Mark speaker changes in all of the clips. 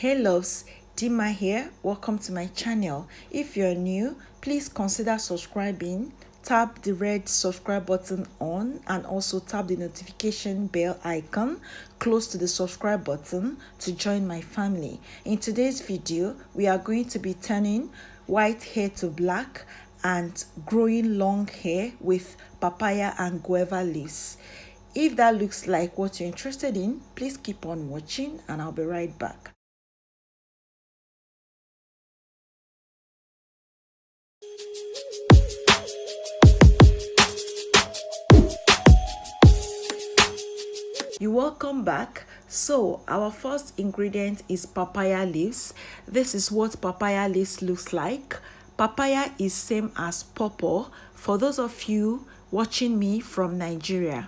Speaker 1: Hey loves, Dima here. Welcome to my channel. If you're new, please consider subscribing. Tap the red subscribe button on and also tap the notification bell icon close to the subscribe button to join my family. In today's video, we are going to be turning white hair to black and growing long hair with papaya and guava leaves. If that looks like what you're interested in, please keep on watching and I'll be right back. You're welcome back. So our first ingredient is papaya leaves. This is what papaya leaves looks like. Papaya is same as pawpaw for those of you watching me from Nigeria.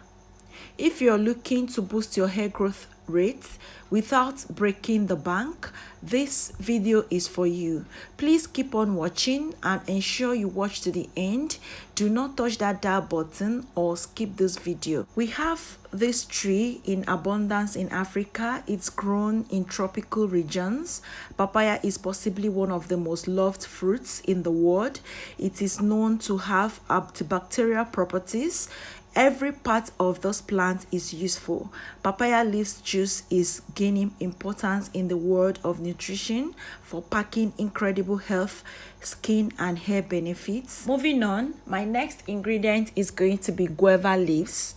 Speaker 1: If you're looking to boost your hair growth rate without breaking the bank, this video is for you. Please keep on watching and ensure you watch to the end. Do not touch that dial button or skip this video. We have this tree in abundance in Africa. It's grown in tropical regions. Papaya is possibly one of the most loved fruits in the world. It is known to have antibacterial properties. Every part of this plant is useful. Papaya leaves juice is gaining importance in the world of nutrition for packing incredible health, skin and hair benefits. Moving on, my next ingredient is going to be guava leaves.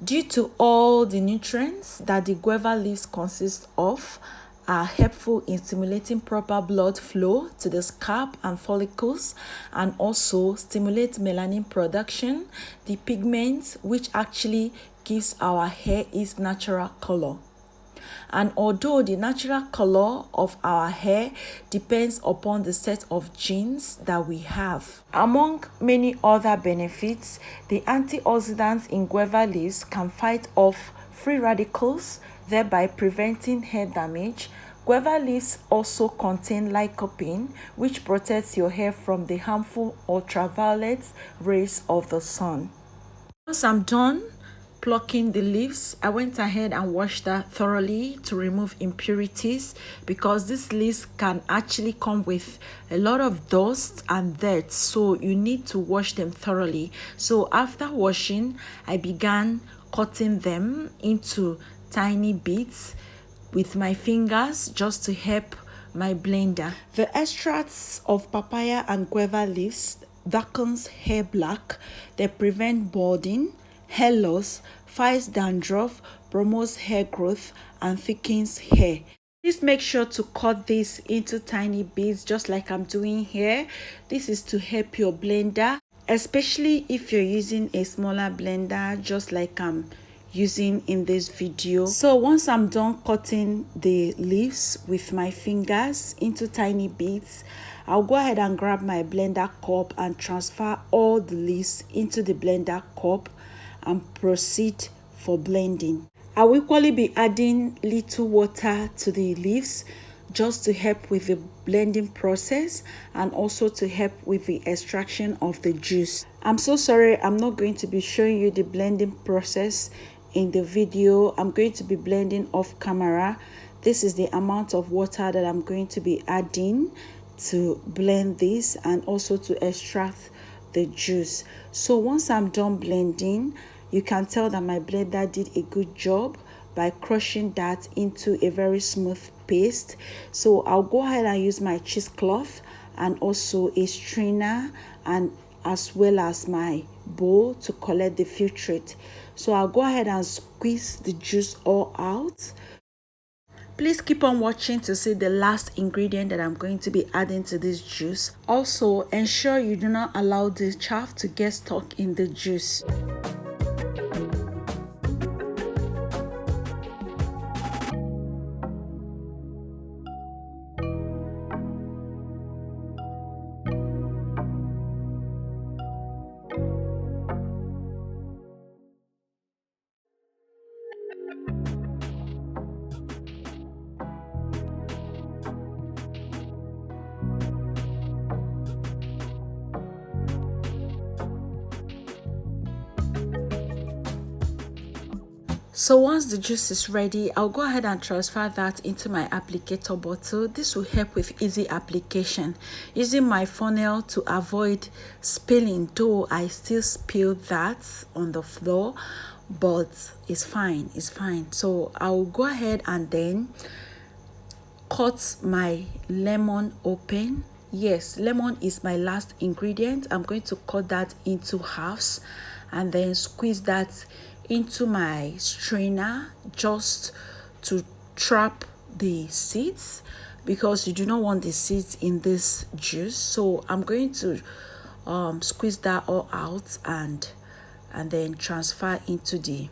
Speaker 1: Due to all the nutrients that the guava leaves consist of, are helpful in stimulating proper blood flow to the scalp and follicles and also stimulate melanin production, the pigment which actually gives our hair its natural color. And although the natural color of our hair depends upon the set of genes that we have. Among many other benefits, the antioxidants in guava leaves can fight off free radicals, thereby preventing hair damage. Guava leaves also contain lycopene, which protects your hair from the harmful ultraviolet rays of the sun. Once I'm done plucking the leaves, I went ahead and washed that thoroughly to remove impurities, because these leaves can actually come with a lot of dust and dirt, so you need to wash them thoroughly. So after washing, I began cutting them into tiny bits with my fingers just to help my blender. The extracts of papaya and guava leaves darkens hair black. They prevent balding, hair loss, fights dandruff, promotes hair growth and thickens hair. Please make sure to cut this into tiny bits just like I'm doing here. This is to help your blender, especially if you're using a smaller blender just like I'm using in this video. So once I'm done cutting the leaves with my fingers into tiny bits, I'll go ahead and grab my blender cup and transfer all the leaves into the blender cup and proceed for blending. I will equally be adding little water to the leaves just to help with the blending process and also to help with the extraction of the juice. I'm so sorry I'm not going to be showing you the blending process in the video. I'm going to be blending off camera. This is the amount of water that I'm going to be adding to blend this and also to extract the juice. So once I'm done blending, you can tell that my blender did a good job by crushing that into a very smooth paste. So I'll go ahead and use my cheesecloth and also a strainer and as well as my bowl to collect the filtrate. So I'll go ahead and squeeze the juice all out. Please keep on watching to see the last ingredient that I'm going to be adding to this juice. Also, ensure you do not allow the chaff to get stuck in the juice. So once the juice is ready, I'll go ahead and transfer that into my applicator bottle. This will help with easy application. Using my funnel to avoid spilling, though I still spill that on the floor, but it's fine, it's fine. So I'll go ahead and then cut my lemon open. Yes, lemon is my last ingredient. I'm going to cut that into halves and then squeeze that into my strainer just to trap the seeds, because you do not want the seeds in this juice. So I'm going to squeeze that all out and then transfer into the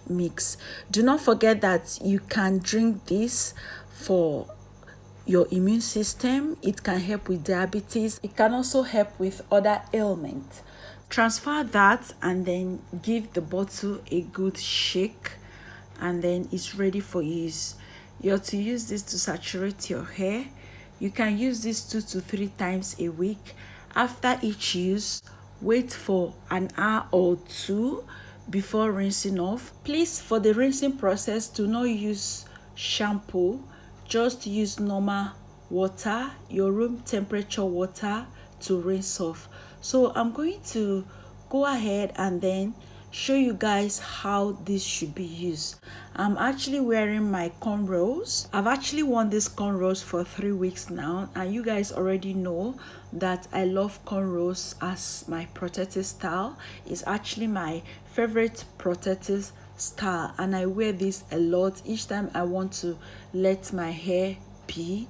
Speaker 1: mix. Do not forget that you can drink this for your immune system. It can help with diabetes. It can also help with other ailments. Transfer that and then give the bottle a good shake, and then it's ready for use. You're to use this to saturate your hair. You can use this 2 to 3 times a week. After each use, wait for an hour or 2 before rinsing off. Please, for the rinsing process, do not use shampoo. Just use normal water, your room temperature water, to rinse off. So I'm going to go ahead and then show you guys how this should be used. I'm actually wearing my cornrows. I've actually worn these cornrows for 3 weeks now, and you guys already know that I love cornrows as my protective style. It's actually my favorite protective style, and I wear this a lot each time I want to let my hair be,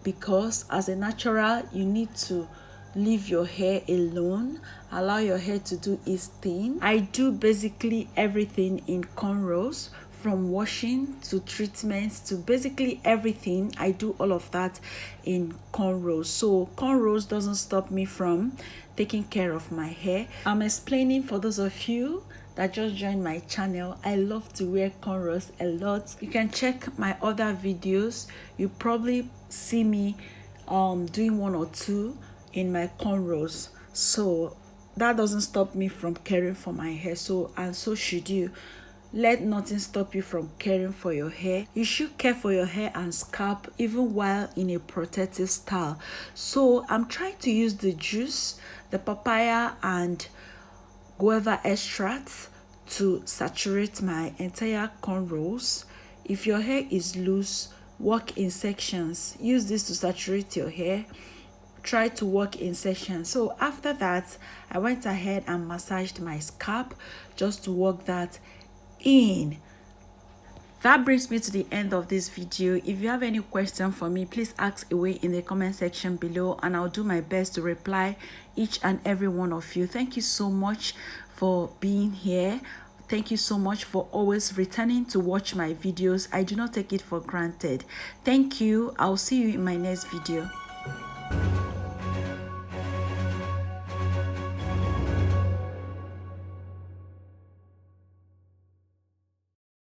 Speaker 1: because as a natural you need to leave your hair alone, allow your hair to do its thing. I do basically everything in cornrows, from washing to treatments to basically everything. I do all of that in cornrows. So cornrows doesn't stop me from taking care of my hair. I'm explaining for those of you that just joined my channel. I love to wear cornrows a lot. You can check my other videos. You probably see me doing 1 or 2 in my cornrows. So that doesn't stop me from caring for my hair. So, and so should you. Let nothing stop you from caring for your hair. You should care for your hair and scalp even while in a protective style. So I'm trying to use the juice, the papaya and guava extract to saturate my entire cornrows. If your hair is loose, work in sections. Use this to saturate your hair. Try to work in sections. So after that, I went ahead and massaged my scalp just to work that in. That brings me to the end of this video. If you have any question for me, please ask away in the comment section below, and I'll do my best to reply each and every one of you. Thank you so much for being here. Thank you so much for always returning to watch my videos. I do not take it for granted. Thank you. I'll see you in my next video.